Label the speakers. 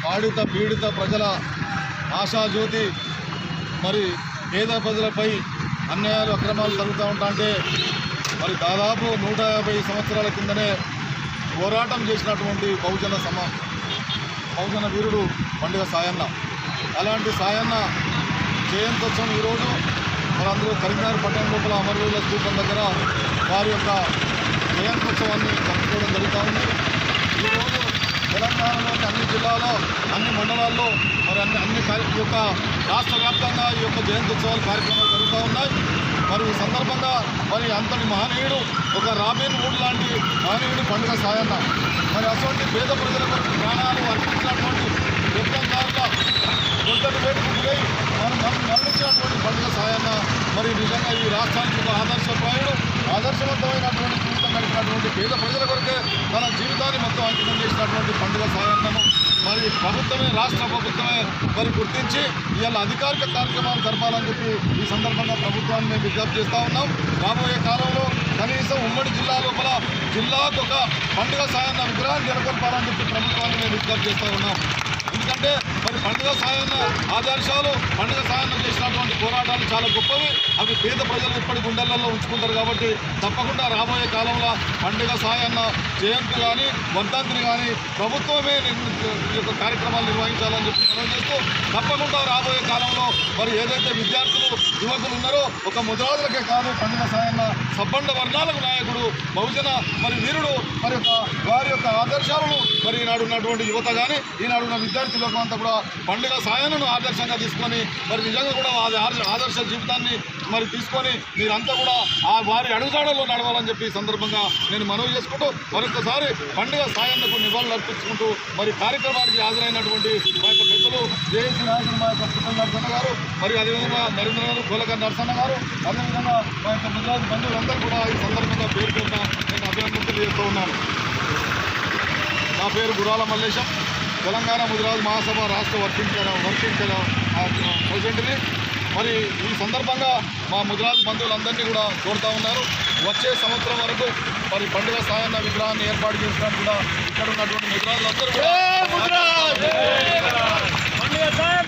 Speaker 1: బాధిత పీడిత ప్రజల ఆశాజ్యోతి మరి పేద ప్రజలపై అన్యాయాలు అక్రమాలు జరుగుతూ ఉంటాంటే మరి దాదాపు 150 సంవత్సరాల కిందనే పోరాటం చేసినటువంటి బహుజన వీరుడు పండుగ సాయన్న. అలాంటి సాయన్న జయంతోత్సవం ఈరోజు మరి అందరూ కరీంనగర్ పట్టణం లోపల అమరవీరుల స్తూపం దగ్గర వారి యొక్క జయంతోత్సవాన్ని జరుపుకోవడం జరుగుతూ ఉంది. ఈరోజు తెలంగాణలోని అన్ని జిల్లాలో అన్ని మండలాల్లో మరి ఈ యొక్క రాష్ట్ర వ్యాప్తంగా ఈ యొక్క జయంతోత్సవాల కార్యక్రమాలు జరుగుతూ ఉన్నాయి. మరి ఈ సందర్భంగా మరి అంతటి మహనీయుడు ఒక రాబిన్ హుడ్ లాంటి మహనీయుడు పండుగ సాయన్న. మరి అటువంటి పేద ప్రజల కొరకు ప్రాణాలు అర్పించినటువంటి పెద్దంగారుల ఒంటరి వేటుకు గురై మనం మరణించినటువంటి పండుగ సాయన్న మరి నిజంగా ఈ రాష్ట్రానికి ఒక ఆదర్శవంతమైనటువంటి జీవితం గడిపినటువంటి పేద ప్రజల కొరకే తన జీవితాన్ని మొత్తం అంకితం చేసినటువంటి పండుగ సాయన్నను మరి ప్రభుత్వమే రాష్ట్ర ప్రభుత్వమే మరి గుర్తించి ఇవాళ అధికారిక కార్యక్రమాలు జరపాలని చెప్పి ఈ సందర్భంగా ప్రభుత్వాన్ని మేము విజ్ఞప్తి చేస్తూ ఉన్నాం. రాబోయే కాలంలో కనీసం ఉమ్మడి జిల్లా లోపల జిల్లాకు ఒక పండుగ సాయన్న విగ్రహాన్ని నెలకొల్పాలని చెప్పి ప్రభుత్వాన్ని మేము విజ్ఞప్తి చేస్తూ ఉన్నాం. ఎందుకంటే మరి పండుగ సాయన్న ఆదర్శాలు పండుగ సాయన్న చేసినటువంటి పోరాటాలు చాలా గొప్పవి. అవి పేద ప్రజలు ఇప్పటి గుండెలలో ఉంచుకుంటారు. కాబట్టి తప్పకుండా రాబోయే కాలంలో పండుగ సాయన్న జయంతి కానీ వర్ధంతిని కానీ ప్రభుత్వమే ఈ యొక్క కార్యక్రమాలు నిర్వహించాలని చెప్పి మనం చేస్తూ తప్పకుండా రాబోయే కాలంలో మరి ఏదైతే విద్యార్థులు యువకులు ఉన్నారో ఒక ముద్రాదులకే కాదు పండుగ సాయన్న సబ్బండ వర్ణాలకు నాయకుడు బహుజన మరి వీరుడు మరి వారి యొక్క ఆదర్శాలను మరి ఈనాడు ఉన్నటువంటి యువత కానీ ఈనాడు ఉన్న విద్యార్థి లోకం అంతా కూడా పండుగ సాయన్నను ఆదర్శంగా తీసుకొని మరి నిజంగా కూడా ఆదర్శ జీవితాన్ని మరి తీసుకొని మీరంతా కూడా వారి అడుగుజాడల్లో నడవాలని చెప్పి సందర్భంగా నేను మనవి చేసుకుంటూ మరొకసారి పండుగ సాయన్నకు నివాళులు అర్పించుకుంటూ మరి కార్యక్రమానికి హాజరైనటువంటి మా యొక్క పెద్దలు జేఏసీ నాయకులు మా యొక్క పుట్టల నరసన్న గారు మరియు అదేవిధంగా నరేంద్ర గారు గోలక నరసన్న గారు అదేవిధంగా మా యొక్క ముద్రాజు బంధువులందరూ కూడా ఈ సందర్భంగా పేరు పేరున నేను అభినందనలు తెలియజేస్తూ ఉన్నాను. నా పేరు గురాల మల్లేశం, తెలంగాణ ముదిరాజు మహాసభ రాష్ట్ర వర్కింగ్ ప్రెసిడెంట్ని. మరి ఈ సందర్భంగా మా ముదిరాజు బంధువులందరినీ కూడా కోరుతూ ఉన్నారు. వచ్చే సంవత్సరం వరకు మరి పండుగ సాయన్న విగ్రహాన్ని ఏర్పాటు చేసినట్టు కూడా ఇక్కడ ఉన్నటువంటి ముదిరాజులందరూ కూడా